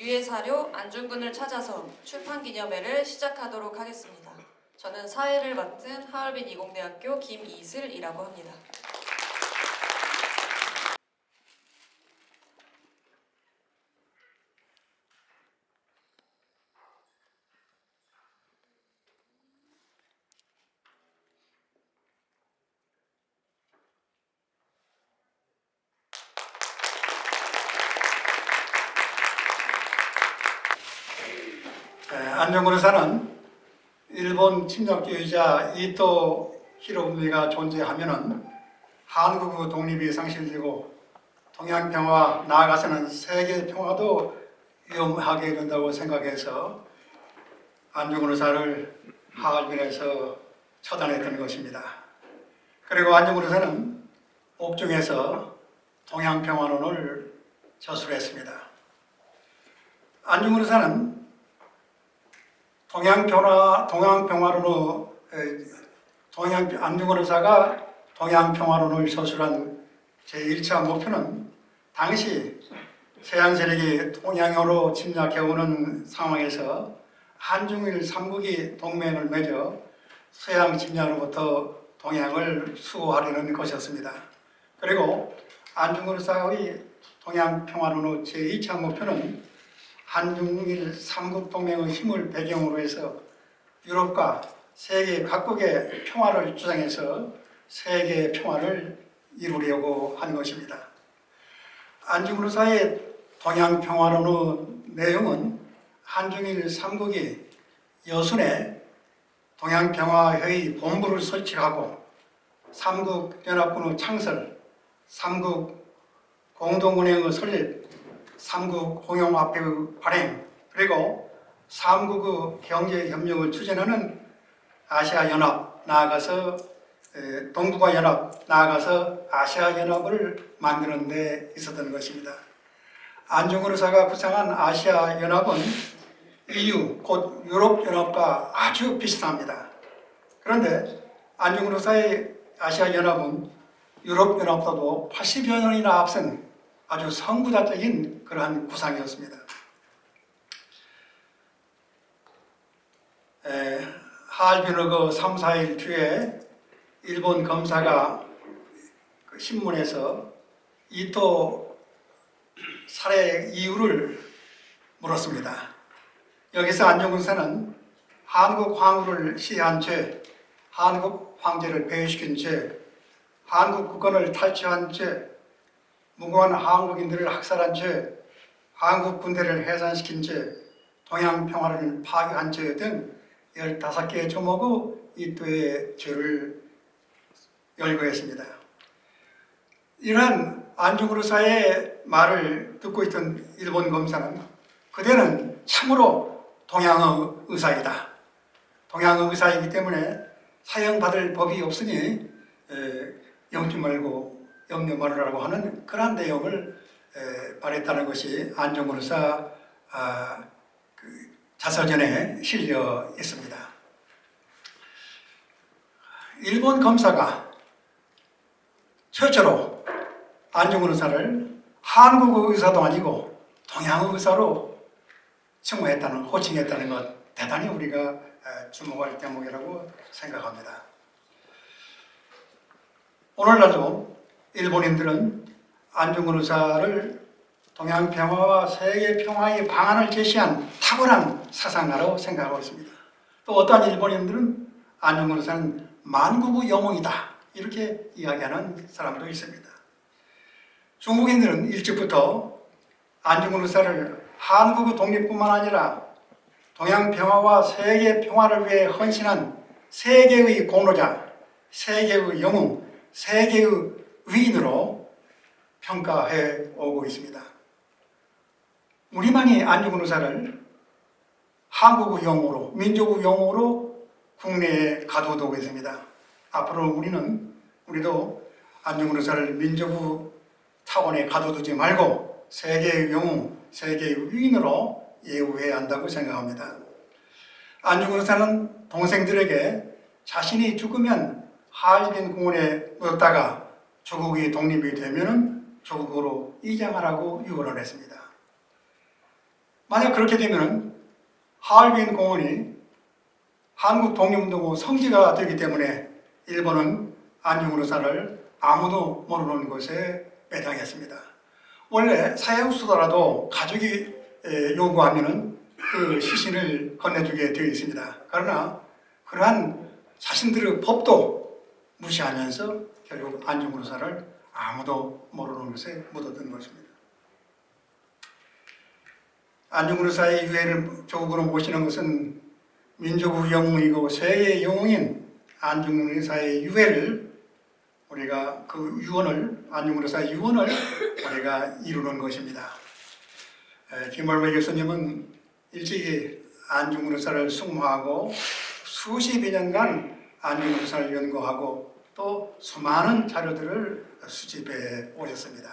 유해 사료 안중근을 찾아서 출판기념회를 시작하도록 하겠습니다. 저는 사회를 맡은 하얼빈 이공대학교 김이슬이라고 합니다. 안중근 의사는 일본 침략주의자 이토 히로부미가 존재하면은 한국의 독립이 상실되고 동양평화 나아가서는 세계 평화도 위험하게 된다고 생각해서 안중근 의사를 하얼빈에서 처단했던 것입니다. 그리고 안중근 의사는 옥중에서 동양평화론을 저술했습니다. 안중근 의사는 안중근 의사가 동양평화론을 저술한 제1차 목표는 당시 서양 세력이 동양으로 침략해오는 상황에서 한중일 삼국이 동맹을 맺어 서양 침략으로부터 동양을 수호하려는 것이었습니다. 그리고 안중근 의사의 동양평화론의 제2차 목표는 한중일 삼국동맹의 힘을 배경으로 해서 유럽과 세계 각국의 평화를 주장해서 세계 평화를 이루려고 하는 것입니다. 안중근 의사의 동양평화론의 내용은 한중일 삼국이 여순에 동양평화회의 본부를 설치하고 삼국연합군의 창설, 삼국공동은행의 설립, 삼국홍용화폐의 발행, 그리고 삼국의 경제협력을 추진하는 아시아연합, 나아가서 동북아 연합, 나아가서 아시아연합을 만드는 데 있었던 것입니다. 안중근 의사가 구상한 아시아연합은 EU, 곧 유럽연합과 아주 비슷합니다. 그런데 안중근 의사의 아시아연합은 유럽연합보다도 80여 년이나 앞선 아주 선구자적인 그러한 구상이었습니다. 하얼빈의 그 3, 4일 뒤에 일본 검사가 그 신문에서 이토 살해 이유를 물었습니다. 여기서 안중근 의사는 한국 황후를 시해한 죄, 한국 황제를 배회시킨 죄, 한국 국권을 탈취한 죄, 무고한 한국인들을 학살한 죄, 한국 군대를 해산시킨 죄, 동양 평화를 파괴한 죄 등 15개의 조목의 이토의 죄를 열거했습니다. 이러한 안중근 의사의 말을 듣고 있던 일본 검사는 그대는 참으로 동양의 의사이다. 동양의 의사이기 때문에 사형받을 법이 없으니 염지 말고 염려 말으라고 하는 그런 내용을 말했다는 것이 안중근 의사 자서전에 실려 있습니다. 일본 검사가 최초로 안중근 의사를 한국의 의사도 아니고 동양의 의사로 호칭했다는 것, 대단히 우리가 주목할 대목이라고 생각합니다. 오늘날도 일본인들은 안중근 의사를 동양평화와 세계평화의 방안을 제시한 탁월한 사상가로 생각하고 있습니다. 또 어떠한 일본인들은 안중근 의사는 만국의 영웅이다 이렇게 이야기하는 사람도 있습니다. 중국인들은 일찍부터 안중근 의사를 한국의 독립뿐만 아니라 동양평화와 세계평화를 위해 헌신한 세계의 공로자, 세계의 영웅, 세계의 위인으로 평가해 오고 있습니다. 우리만이 안중근 의사를 한국의 영웅으로, 민족의 영웅으로 국내에 가둬두고 있습니다. 앞으로 우리도 안중근 의사를 민족의 차원에 가둬두지 말고 세계의 영웅, 세계의 위인으로 예우해야 한다고 생각합니다. 안중근 의사는 동생들에게 자신이 죽으면 하얼빈 공원에 묻었다가 조국이 독립이 되면 조국으로 이장하라고 유언을 했습니다. 만약 그렇게 되면 하얼빈 공원이 한국 독립운동 성지가 되기 때문에 일본은 안중근 의사를 아무도 모르는 곳에 매장했습니다. 원래 사형수더라도 가족이 요구하면은 그 시신을 건네주게 되어 있습니다. 그러나 그러한 자신들의 법도 무시하면서 결국 안중근 의사를 아무도 모르는 곳에 묻어둔 것입니다. 안중근 의사의 유해를 조국으로 모시는 것은 민족의 영웅이고 세계의 영웅인 안중근 의사의 유해를 우리가 그 유언을 안중근 의사의 유언을 우리가 이루는 것입니다. 김월매 교수님은 일찍이 안중근 의사를 숭모하고 수십여 년간 안중근 의사를 연구하고 또 수많은 자료들을 수집해 오셨습니다.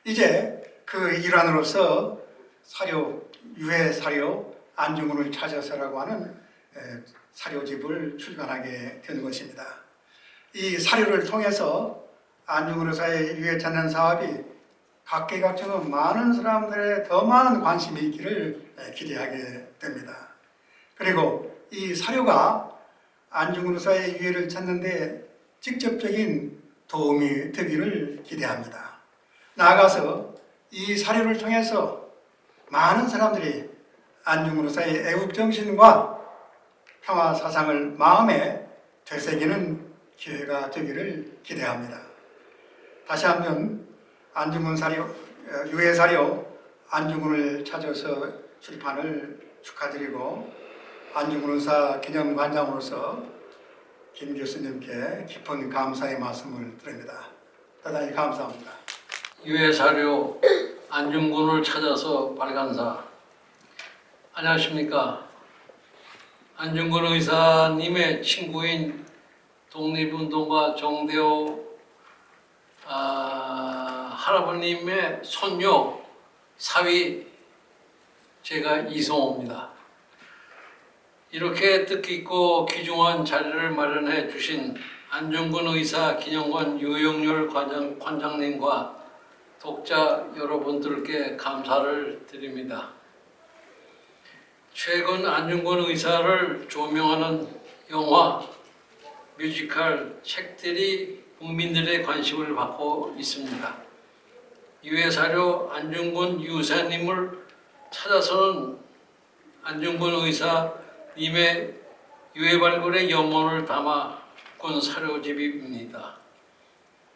이제 그 일환으로서 사료, 유해 사료 안중근을 찾아서라고 하는 사료집을 출간하게 된 것입니다. 이 사료를 통해서 안중근 의사의 유해 찾는 사업이 각계각층의 많은 사람들의 더 많은 관심이 있기를 기대하게 됩니다. 그리고 이 사료가 안중근 의사의 유해를 찾는 데 직접적인 도움이 되기를 기대합니다. 나아가서 이 사료를 통해서 많은 사람들이 안중근 의사의 애국정신과 평화사상을 마음에 되새기는 기회가 되기를 기대합니다. 다시 한번 안중근 사료, 유해 사료 안중근을 찾아서 출판을 축하드리고 안중근 의사 기념관장으로서 김 교수님께 깊은 감사의 말씀을 드립니다. 대단히 감사합니다. 유해 사료 안중근을 찾아서 발간사. 안녕하십니까. 안중근 의사님의 친구인 독립운동가 정대호 할아버님의 손녀 사위 제가 이성호입니다. 이렇게 뜻깊고 귀중한 자리를 마련해 주신 안중근 의사 기념관 유영렬 관장님과 독자 여러분들께 감사를 드립니다. 최근 안중근 의사를 조명하는 영화, 뮤지컬, 책들이 국민들의 관심을 받고 있습니다. 유해사료 안중근 유사님을 찾아서는 안중근 의사님의 유해 발굴의 염원을 담아 군 사료집입니다.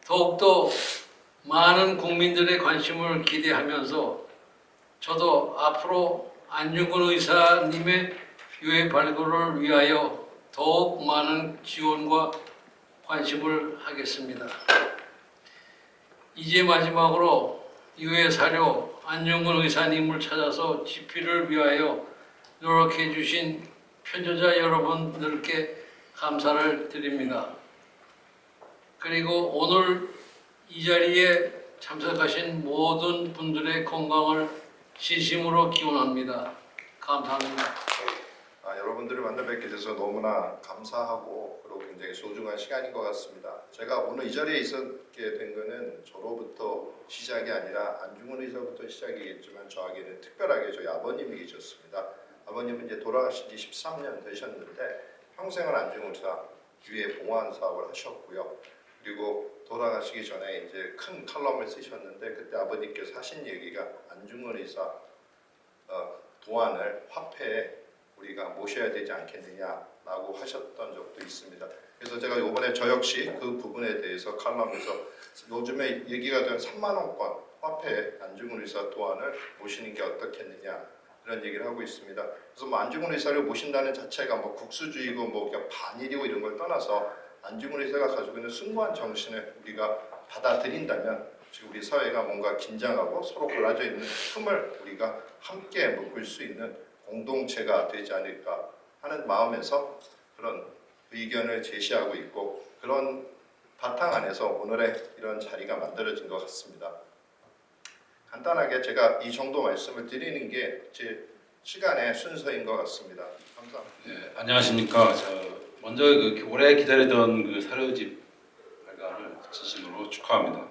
더욱더 많은 국민들의 관심을 기대하면서 저도 앞으로 안중근 의사님의 유해 발굴을 위하여 더욱 많은 지원과 관심을 하겠습니다. 이제 마지막으로 유해 사료 안중근 의사님을 찾아서 집필을 위하여 노력해 주신 편저자 여러분들께 감사를 드립니다. 그리고 오늘 이 자리에 참석하신 모든 분들의 건강을 진심으로 기원합니다. 감사합니다. 여러분들을 만나 뵙게 돼서 너무나 감사하고 그리고 굉장히 소중한 시간인 것 같습니다. 제가 오늘 이 자리에 있었게 된 것은 저로부터 시작이 아니라 안중근 의사부터 시작이겠지만 저에게는 특별하게 저희 아버님이 계셨습니다. 아버님은 이제 돌아가신 지 13년 되셨는데 평생을 안중근 의사 유해 봉환 사업을 하셨고요. 그리고 돌아가시기 전에 이제 큰 칼럼을 쓰셨는데 그때 아버님께서 하신 얘기가 안중근 의사 도안을 화폐에 우리가 모셔야 되지 않겠느냐라고 하셨던 적도 있습니다. 그래서 제가 이번에 저 역시 그 부분에 대해서 칼럼에서 요즘에 얘기가 된 3만 원권 화폐에 안중근 의사 도안을 모시는 게 어떻겠느냐 그런 얘기를 하고 있습니다. 그래서 뭐 안중근 의사를 모신다는 자체가 뭐 국수주의고 뭐 그냥 반일이고 이런 걸 떠나서 안중근 의사가 가지고 있는 숭고한 정신을 우리가 받아들인다면 지금 우리 사회가 뭔가 긴장하고 서로 갈라져 있는 틈을 우리가 함께 묶을 수 있는 공동체가 되지 않을까 하는 마음에서 그런 의견을 제시하고 있고 그런 바탕 안에서 오늘의 이런 자리가 만들어진 것 같습니다. 간단하게 제가 이 정도 말씀을 드리는 게 제 시간의 순서인 것 같습니다. 감사합니다. 네, 안녕하십니까. 먼저 오래 기다리던 그 사료집 발간을 진심으로 축하합니다.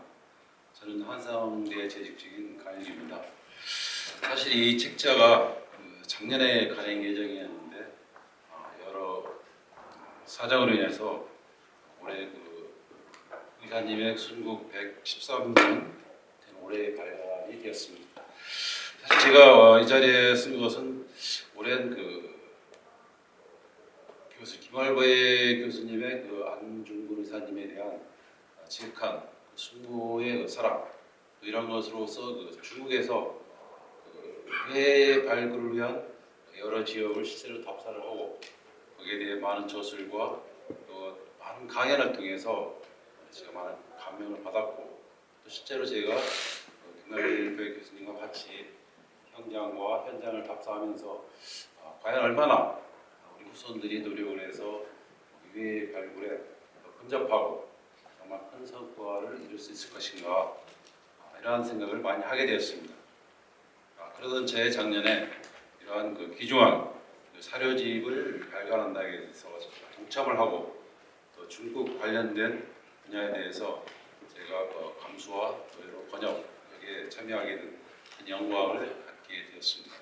저는 한성대 재직 중인 강일입니다. 사실 이 책자가 작년에 발행 예정이었는데 여러 사정으로 인해서 올해 의사님의 순국 113년 된 올해 발간이 되었습니다. 사실 제가 이 자리에 쓴 것은 오랜 교수 김월배 교수님의 안중근 의사님에 대한 지극한 숭고의 사랑 이런 것으로서 중국에서 회 발굴을 위한 여러 지역을 실제로 답사를 하고 거기에 대해 많은 저술과 또 많은 강연을 통해서 제가 많은 감명을 받았고 또 실제로 제가 김월배 교수님과 같이 현장과 현장을 답사하면서 과연 얼마나 우리 후손들이 노력을 해서 유해 발굴에 근접하고 정말 큰 성과를 이룰 수 있을 것인가 이러한 생각을 많이 하게 되었습니다. 그러던 제 작년에 이러한 귀중한 사료집을 발간한 데 대해서 동참을 하고 또 중국 관련된 분야에 대해서 제가 감수와 또 여러 번역 여기에 참여하게 된 영광을 갖게 되었습니다.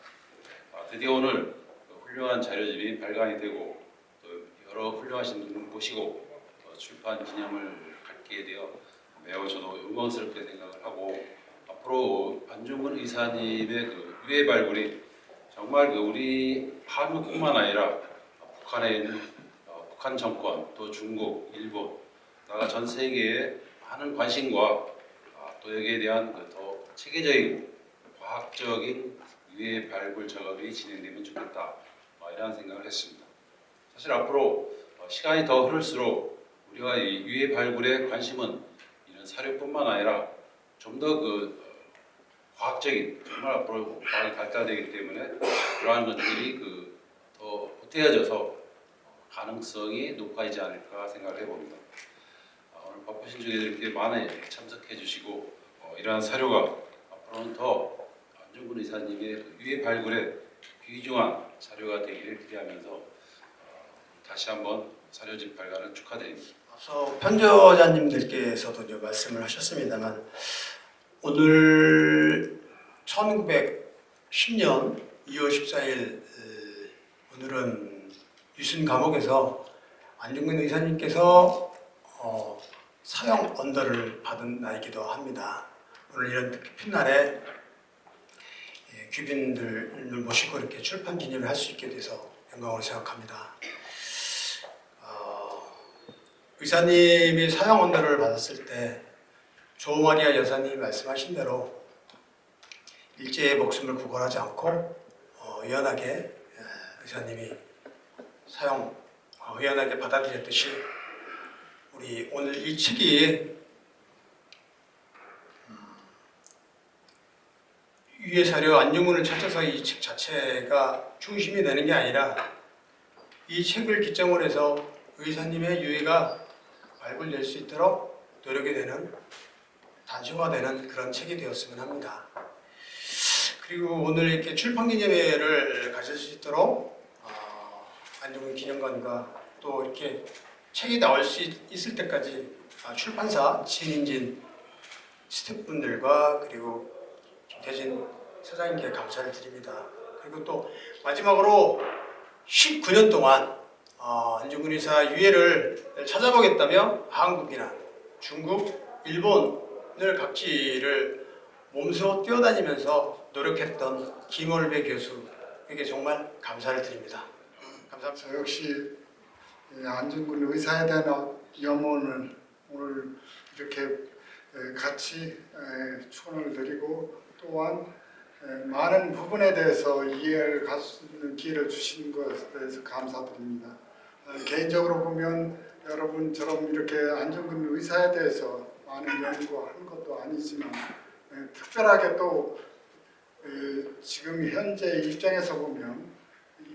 드디어 오늘 훌륭한 자료집이 발간이 되고 또 여러 훌륭하신 분을 모시고 출판 기념을 갖게 되어 매우 저도 영광스럽게 생각을 하고 앞으로 안중근 의사님의 유해 발굴이 정말 우리 한국뿐만 아니라 북한에 있는 북한 정권 또 중국, 일본 나아가 전 세계에 많은 관심과 또 여기에 대한 더 체계적인 과학적인 유해 발굴 작업이 진행되면 좋겠다 이런 생각을 했습니다. 사실 앞으로 시간이 더 흐를수록 우리가 이 유해 발굴에 관심은 이런 사료뿐만 아니라 좀 더 과학적인 정말 앞으로 과학이 발달되기 때문에 그러한 것들이 더 보태어져서 가능성이 높아지지 않을까 생각을 해봅니다. 오늘 바쁘신 중에 이렇게 많이 참석해 주시고 이러한 사료가 앞으로는 더 안중근 의사님의 유해 발굴에 귀중한 사료가 되기를 기대하면서 다시 한번 사료집 발간을 축하드립니다. 앞서 편저자님들께서도 말씀을 하셨습니다만 오늘 1910년 2월 14일 오늘은 유신 감옥에서 안중근 의사님께서 사형 언더를 받은 날이기도 합니다. 오늘 이런 뜻깊은 날에 귀빈들을 모시고 이렇게 출판 기념을 할 수 있게 돼서 영광으로 생각합니다. 의사님이 사형 언더를 받았을 때 조마리아 여사님이 말씀하신 대로 일제의 목숨을 구걸하지 않고 의연하게 의사님이 사형 의연하게 받아들였듯이 우리 오늘 이 책이 유해 사료 안중근을 찾아서 이 책 자체가 중심이 되는 게 아니라 이 책을 기점으로 해서 의사님의 유해가 발굴될 수 있도록 노력이 되는 단순화되는 그런 책이 되었으면 합니다. 그리고 오늘 이렇게 출판 기념회를 가질 수 있도록 안중근 기념관과 또 이렇게 책이 나올 수 있을 때까지 출판사 진인진 스태프분들과 그리고 김태진 사장님께 감사를 드립니다. 그리고 또 마지막으로 19년 동안 안중근 의사 유해를 찾아보겠다며 한국이나 중국, 일본을 각지를 몸소 뛰어다니면서 노력했던 김월배 교수에게 정말 감사를 드립니다. 감사합니다. 저 역시 안중근 의사에 대한 염원을 오늘 이렇게 같이 축원을 드리고 또한 많은 부분에 대해서 이해를 갈 수 있는 기회를 주신 것에 대해서 감사드립니다. 개인적으로 보면 여러분처럼 이렇게 안중근 의사에 대해서 많은 연구한 것도 아니지만 특별하게 또 지금 현재 입장에서 보면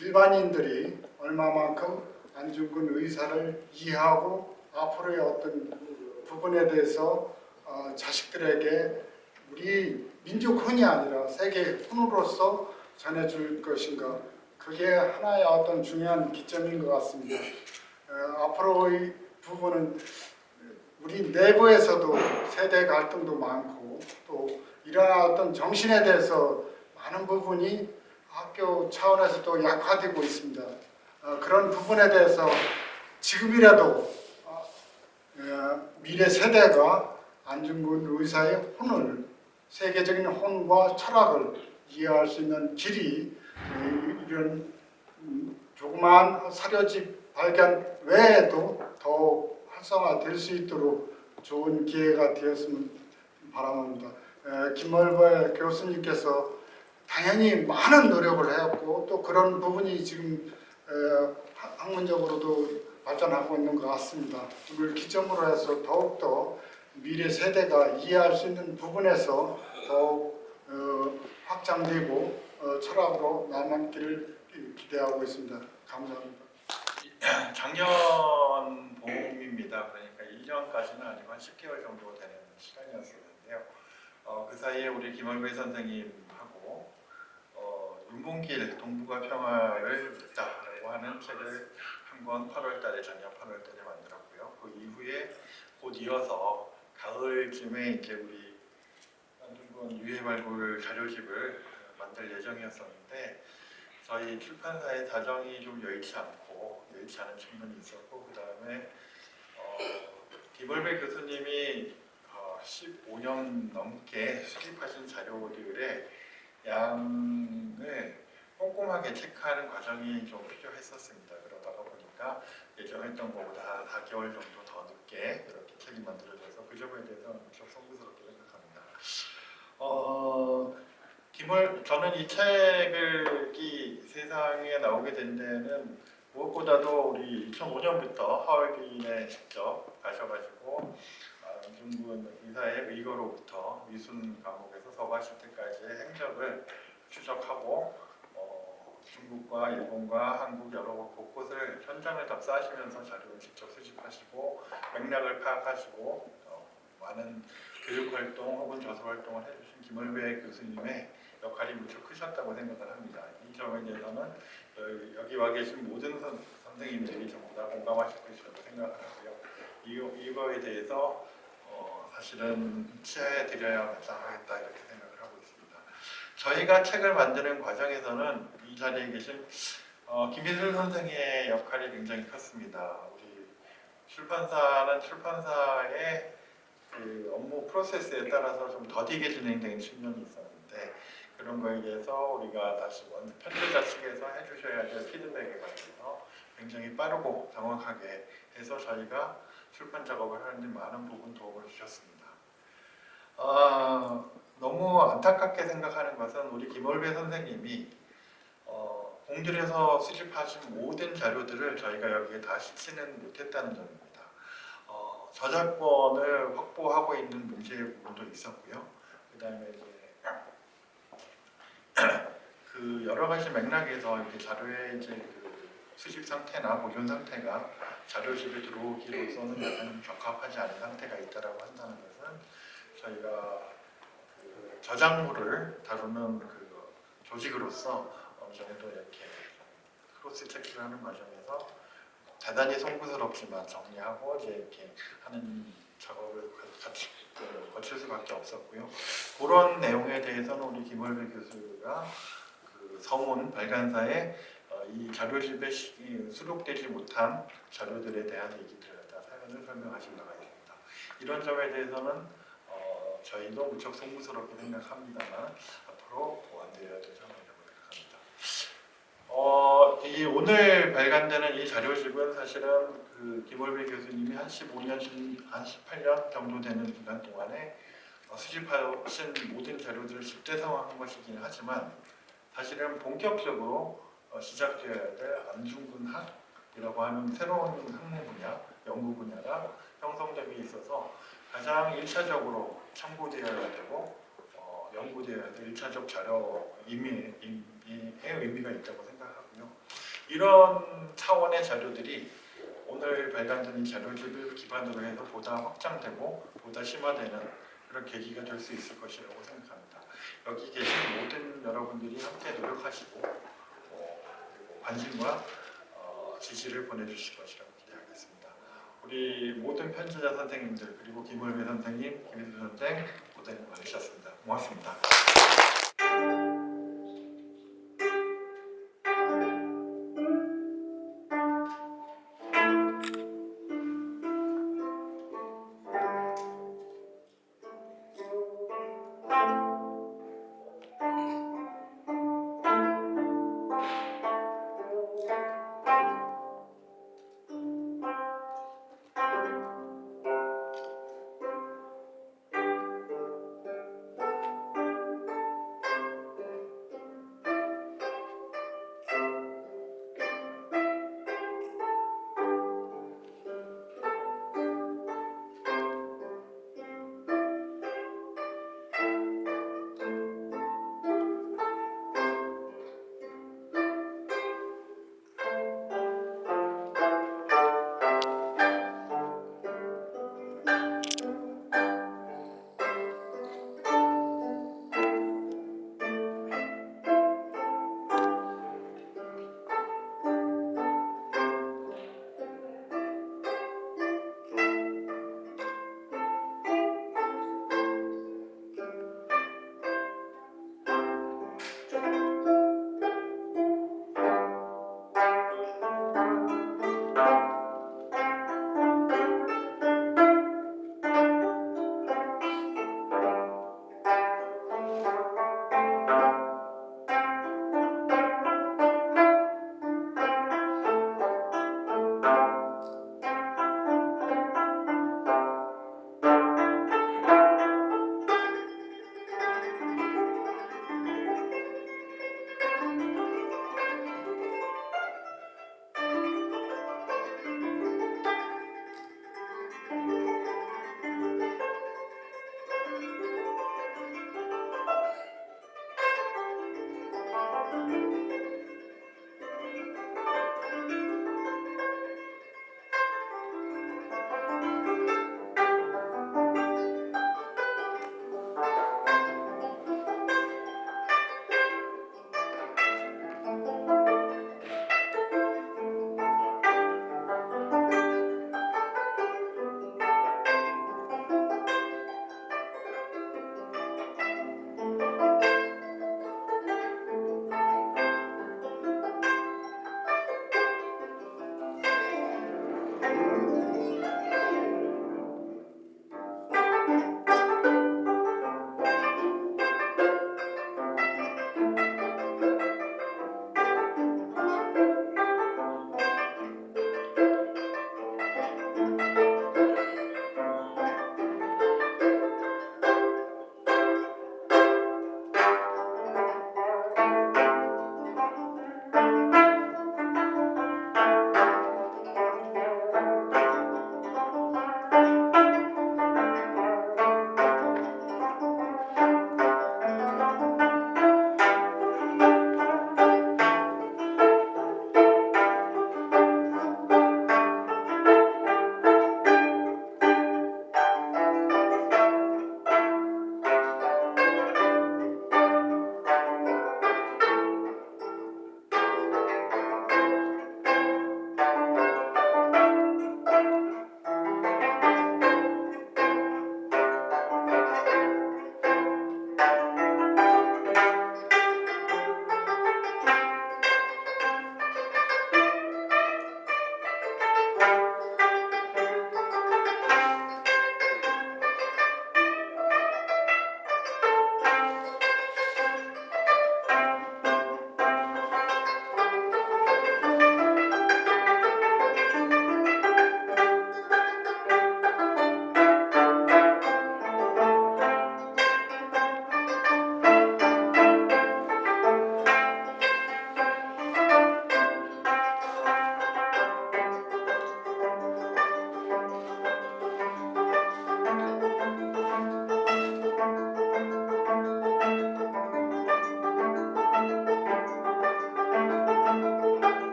일반인들이 얼마만큼 안중근 의사를 이해하고 앞으로의 어떤 부분에 대해서 자식들에게 우리 민족훈이 아니라 세계훈으로서 전해줄 것인가, 그게 하나의 어떤 중요한 기점인 것 같습니다. 앞으로의 부분은 우리 내부에서도 세대 갈등도 많고 또 이러한 어떤 정신에 대해서 많은 부분이 학교 차원에서도 약화되고 있습니다. 그런 부분에 대해서 지금이라도 미래 세대가 안중근 의사의 혼을, 세계적인 혼과 철학을 이해할 수 있는 길이 이런 조그마한 사료집 발견 외에도 더 활성화될 수 있도록 좋은 기회가 되었으면 바랍니다. 김월배 교수님께서 당연히 많은 노력을 해왔고 또 그런 부분이 지금 학문적으로도 발전하고 있는 것 같습니다. 이걸 기점으로 해서 더욱더 미래 세대가 이해할 수 있는 부분에서 더욱 확장되고 철학으로 남았기를 기대하고 있습니다. 감사합니다. 작년 봄입니다. 그러니까 1년까지는 아니고 한 10개월 정도 되는 시간이었었는데요. 그 사이에 우리 김월배 선생님하고 윤봉길 동북아 평화를 묻다라고 하는 책을 한 권 8월달에 작년 8월달에 만들었고요. 그 이후에 곧 이어서 가을쯤에 이제 우리 안중근 유해 발굴 자료집을 만들 예정이었었는데 저희 출판사의 사정이 좀 여의치 않은 측면이 있었고 그 다음에 김월배 교수님이 15년 넘게 수집하신 자료들의 양을 꼼꼼하게 체크하는 과정이 좀 필요했었습니다. 그러다가 보니까 예정했던 것보다 4개월 정도 더 늦게 이렇게 책이 만들어져서 그 점에 대해서 무척 송구스럽게 생각합니다. 저는 이 책이 세상에 나오게 된 데는 무엇보다도 우리 2005년부터 하얼빈에 직접 가셔가지고 안중근 의사의 의거로부터 미순 감옥에서 서거하실 때까지의 행적을 추적하고 중국과 일본과 한국 여러 곳곳을 현장을 답사하시면서 자료를 직접 수집하시고 맥락을 파악하시고 많은 교육활동 혹은 저서활동을 해주신 김월배 교수님의 역할이 무척 크셨다고 생각을 합니다. 이 점에 대해서는 여기 와 계신 모든 선생님들이 전부 다 공감하실 것이라고 생각을 하고요. 이거에 대해서 사실은 치하해드려야 마땅하겠다 이렇게 생각을 하고 있습니다. 저희가 책을 만드는 과정에서는 이 자리에 계신 김희슬 선생의 역할이 굉장히 컸습니다. 우리 출판사는 출판사의 그 업무 프로세스에 따라서 좀 더디게 진행되는 측면이 있었는데 그런 거에 대해서 우리가 다시 편집자 측에서 해주셔야 될 피드백에 관해서 굉장히 빠르고 정확하게 해서 저희가 출판 작업을 하는데 많은 부분 도움을 주셨습니다. 너무 안타깝게 생각하는 것은 우리 김월배 선생님이 공들여서 수집하신 모든 자료들을 저희가 여기에 다 싣지는 못했다는 점입니다. 저작권을 확보하고 있는 문제의 부분도 있었고요. 그 다음에 이제 그 여러 가지 맥락에서 이렇게 자료의 이제 그 수집 상태나 보존 상태가 자료집에 들어오기로서는 약간 적합하지 않은 상태가 있다라고 한다는 것은 저희가 그 저작물을 다루는 그 조직으로서 어느 정도 이렇게 크로스 체크를 하는 과정에서 대단히 송구스럽지만 정리하고 이제 이렇게 하는 작업을 같이 거칠 수밖에 없었고요. 그런 내용에 대해서는 우리 김월배 교수가 그 서문 발간사에 이 자료집에 수록되지 못한 자료들에 대한 얘기들을 다 사연을 설명하신 바가 있습니다. 이런 점에 대해서는 저희도 무척 송구스럽게 생각합니다만 앞으로 보완되어야 될 점이라고 생각합니다. 이 오늘 발간되는 이 자료집은 사실은 그 김월배 교수님이 한 15년, 한 18년 정도 되는 기간 동안에 수집하신 모든 자료들을 집대성한 것이긴 하지만 사실은 본격적으로 시작되어야 될 안중근학이라고 하는 새로운 학문 분야, 연구 분야가 형성됨에 있어서 가장 1차적으로 참고되어야 되고 연구되어야 될 1차적 자료 의미의 의미가 있다고 생각하고요. 이런 차원의 자료들이 오늘 발간된 이 자료집을 기반으로 해서 보다 확장되고 보다 심화되는 그런 계기가 될 수 있을 것이라고 생각합니다. 여기 계신 모든 여러분들이 함께 노력하시고 그리고 관심과 지지를 보내주실 것이라고 기대하겠습니다. 우리 모든 편집자 선생님들 그리고 김월배 선생님, 김희수 선생 고생 많으셨습니다. 고맙습니다.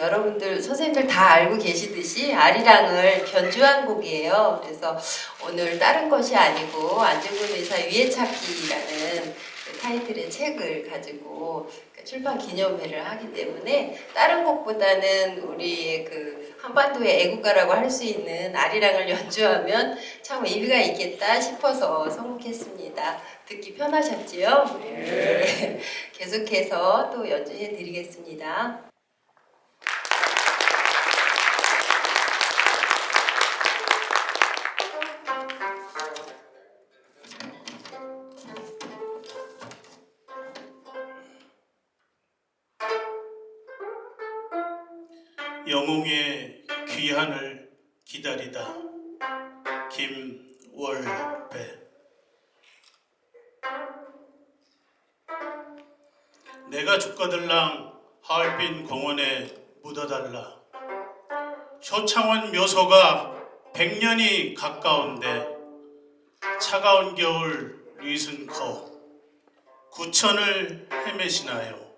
여러분들 선생님들 다 알고 계시듯이 아리랑을 변주한 곡이에요. 그래서 오늘 다른 것이 아니고 안중근 의사 위해찾기라는 그 타이틀의 책을 가지고 출판 기념회를 하기 때문에 다른 곡보다는 우리 그 한반도의 애국가라고 할 수 있는 아리랑을 연주하면 참 의미가 있겠다 싶어서 선곡했습니다. 듣기 편하셨지요? 네. 계속해서 또 연주해 드리겠습니다. 영웅의 귀환을 기다리다. 김월배. 내가 죽거들랑 하얼빈 공원에 묻어달라. 효창원 묘소가 100년이 가까운데 차가운 겨울 리순커 구천을 헤매시나요.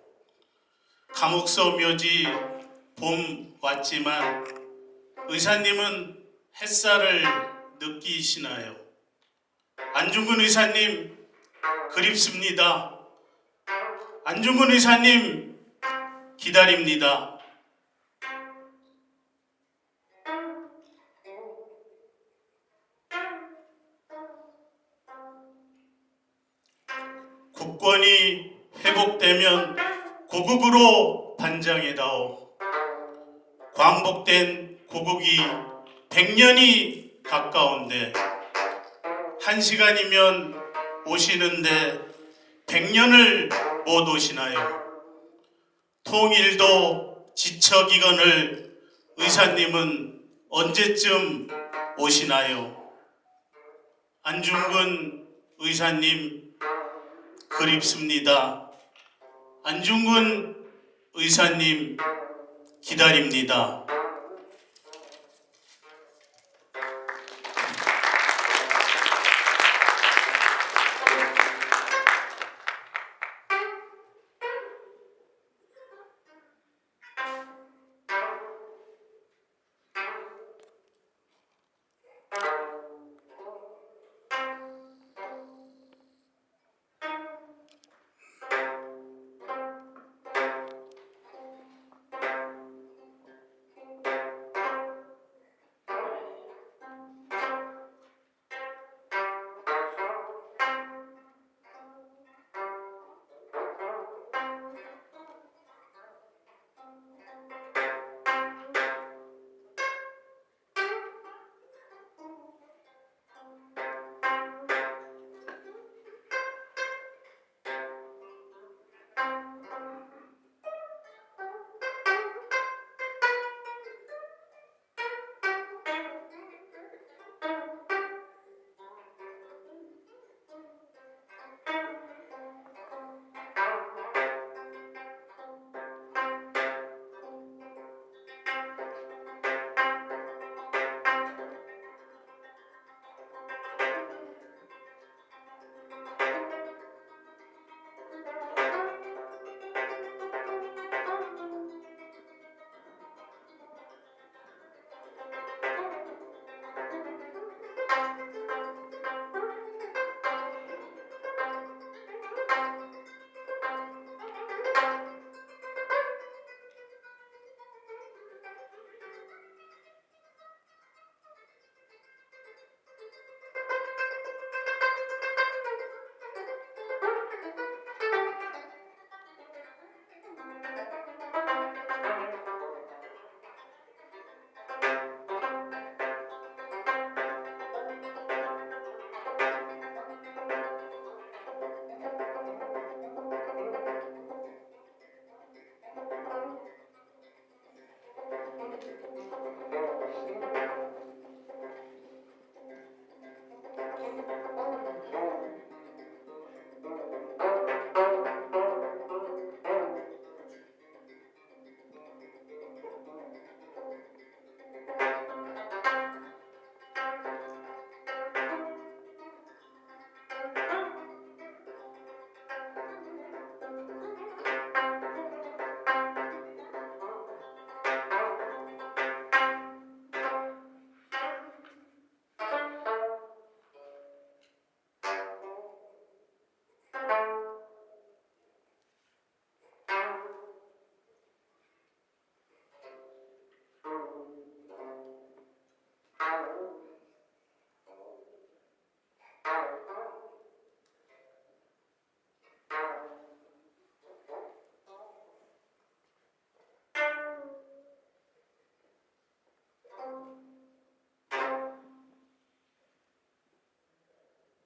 감옥서 묘지 봄 왔지만 의사님은 햇살을 느끼시나요? 안중근 의사님 그립습니다. 안중근 의사님 기다립니다. 국권이 회복되면 고국으로 반장해다오. 광복된 고국이 100년이 가까운데 1시간이면 오시는데 100년을 못 오시나요? 통일도 지척이건을 의사님은 언제쯤 오시나요? 안중근 의사님 그립습니다. 안중근 의사님 기다립니다.